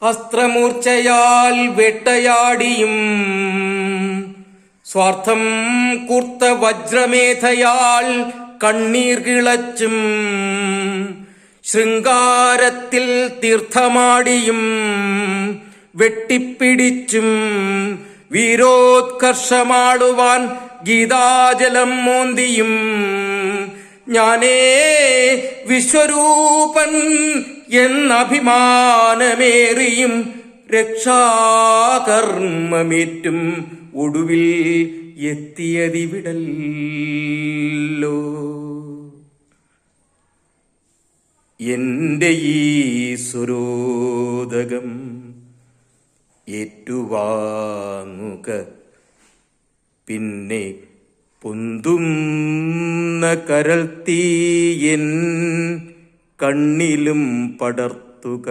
അസ്ത്രമൂർച്ചയാൽ വേട്ടയാടിയും സ്വാർത്ഥം കൂർത്ത വജ്രമേധയാൽ കണ്ണീർ കിളച്ചും ശൃംഗാരത്തിൽ തീർത്ഥമാടിയും വെട്ടിപ്പിടിച്ചും വീരോത്കർഷമാടുവാൻ ഗീതാജലം മോന്തിയും ഞാനേ വിശ്വരൂപൻ എന്നഭിമാനമേറിയും രക്ഷാകർമ്മമേറ്റും ഒടുവിൽ എത്തിയതിവിടല്ലോ. എന്റെ ഈ സ്വരോദകം ഏറ്റുവാങ്ങുക, പിന്നെ പൊന്തുന്ന കരൾ തീയൻ കണ്ണിലും പടർത്തുക.